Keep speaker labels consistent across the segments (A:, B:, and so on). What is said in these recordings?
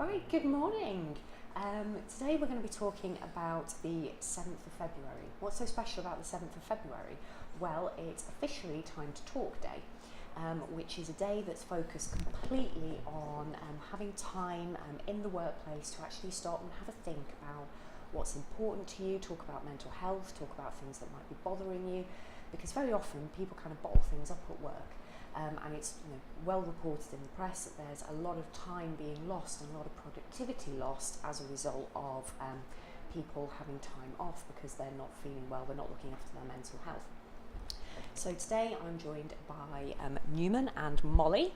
A: Right, good morning. Today we're going to be talking about the 7th of February. What's so special about the 7th of February? Well, it's officially Time to Talk Day, which is a day that's focused completely on having time in the workplace to actually stop and have a think about what's important to you, talk about mental health, talk about things that might be bothering you, because very often people kind of bottle things up at work. And it's well reported in the press that there's a lot of time being lost and a lot of productivity lost as a result of people having time off because they're not feeling well, they're not looking after their mental health. So today I'm joined by Newman and Molly,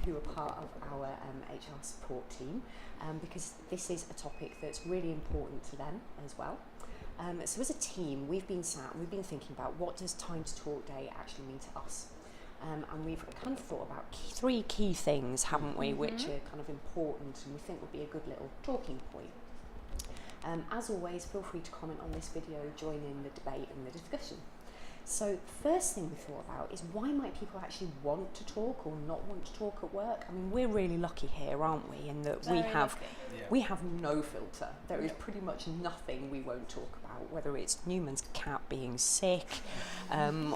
A: who are part of our HR support team, because this is a topic that's really important to them as well. So as a team, we've been thinking about what does Time to Talk Day actually mean to us. And we've kind of thought about three key things, haven't we, which are kind of important and we think would be a good little talking point. As always, feel free to comment on this video, join in the debate and the discussion. So the first thing we thought about is why might people actually want to talk or not want to talk at work? I mean, we're really lucky here, aren't we, in that we have no filter. There is pretty much nothing we won't talk about, whether it's Newman's cat being sick,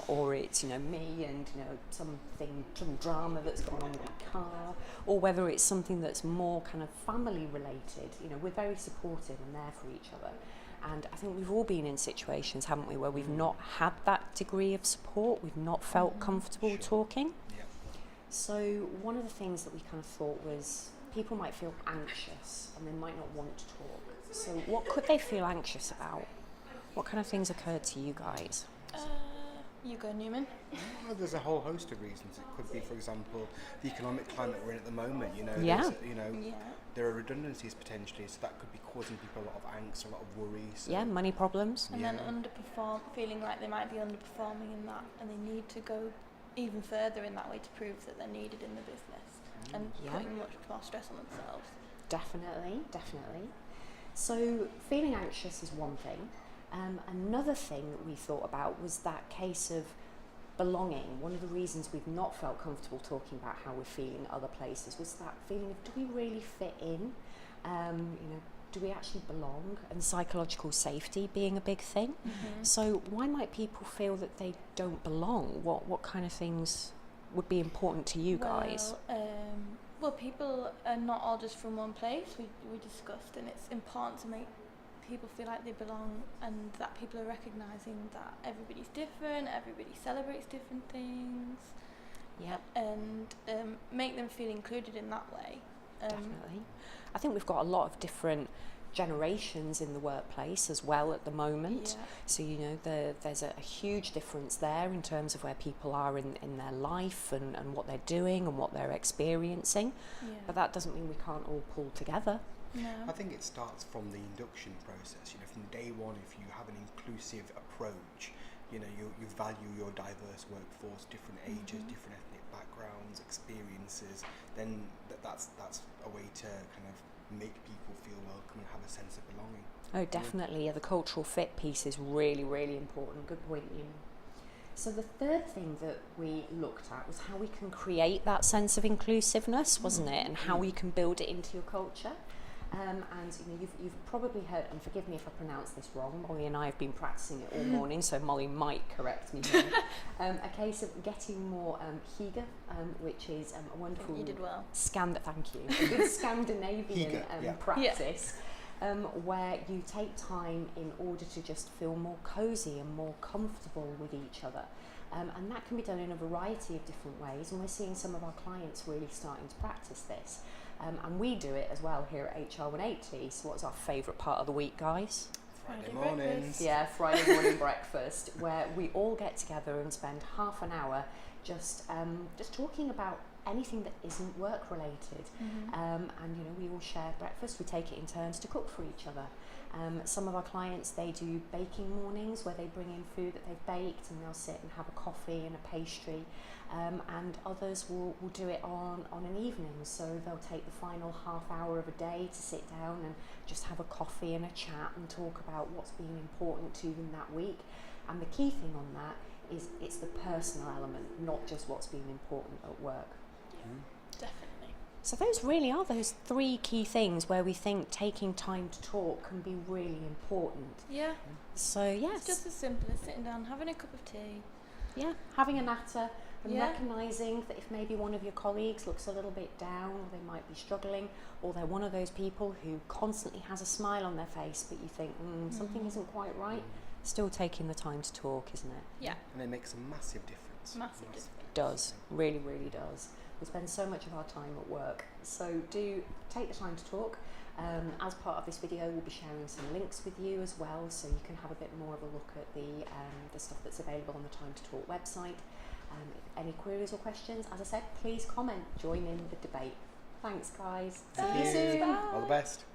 A: or it's me and some drama that's going on with the car, or whether it's something that's more kind of family related. We're very supportive and there for each other. And I think we've all been in situations, haven't we, where we've not had that degree of support, we've not felt comfortable talking. Yeah. So one of the things that we kind of thought was people might feel anxious and they might not want to talk. So what could they feel anxious about? What kind of things occurred to you guys?
B: You go, Newman.
C: Well, there's a whole host of reasons. It could be, for example, the economic climate we're in at the moment. There are redundancies potentially, so that could be causing people a lot of angst, a lot of worry. So
A: money problems.
B: And then feeling like they might be underperforming in that, and they need to go even further in that way to prove that they're needed in the business, and putting much more stress on themselves.
A: Definitely. So feeling anxious is one thing. Another thing that we thought about was that case of belonging. One of the reasons we've not felt comfortable talking about how we're feeling other places was that feeling of, do we really fit in? Do we actually belong? And psychological safety being a big thing. Mm-hmm. So why might people feel that they don't belong? What kind of things would be important to you guys?
B: Well, people are not all just from one place. We discussed, and it's important to make people feel like they belong, and that people are recognising that everybody's different, everybody celebrates different things. And make them feel included in that way.
A: Definitely. I think we've got a lot of different generations in the workplace as well at the moment. So there's a huge difference there in terms of where people are in their life and what they're doing and what they're experiencing. But that doesn't mean we can't all pull together.
B: No.
C: I think it starts from the induction process. From day one, if you have an inclusive approach, you value your diverse workforce, different ages, different ethnic backgrounds, experiences, then that's a way to kind of make people feel welcome and have a sense of belonging.
A: Oh, definitely. Yeah, the cultural fit piece is really, really important. Good point, Ian. So the third thing that we looked at was how we can create that sense of inclusiveness, wasn't it? And how we can build it into your culture. And you've probably heard, and forgive me if I pronounce this wrong, Molly and I have been practicing it all morning, so Molly might correct me here. A case of getting more hygge, which is a wonderful...
B: You did well.
A: Thank you. A good Scandinavian practice where you take time in order to just feel more cosy and more comfortable with each other. And that can be done in a variety of different ways, and we're seeing some of our clients really starting to practice this. And we do it as well here at HR180. So what's our favourite part of the week, guys?
C: Friday mornings.
A: Yeah, Friday morning breakfast, where we all get together and spend half an hour just talking about anything that isn't work related. And we all share breakfast. We take it in turns to cook for each other. Some of our clients, they do baking mornings where they bring in food that they've baked and they'll sit and have a coffee and a pastry. And others will do it on an evening, so they'll take the final half hour of a day to sit down and just have a coffee and a chat and talk about what's been important to them that week. And the key thing on that is it's the personal element, not just what's been important at work.
B: Definitely.
A: So those really are those 3 key things where we think taking time to talk can be really important.
B: Yeah.
A: So yes,
B: It's just as simple as sitting down, having a cup of tea.
A: yeah, having a natter and
B: Yeah.
A: recognising that if maybe one of your colleagues looks a little bit down, or they might be struggling, or they're one of those people who constantly has a smile on their face, but you think something isn't quite right, still taking the time to talk, isn't it?
B: Yeah.
C: And it makes a massive difference.
B: Massive difference.
A: Does, really, really does. We spend so much of our time at work, so do take the time to talk. As part of this video, we'll be sharing some links with you as well, so you can have a bit more of a look at the stuff that's available on the Time to Talk website. If any queries or questions, as I said, please comment, join in the debate. Thanks, guys.
C: Thank
A: See you
C: you.
A: soon.
C: All the best.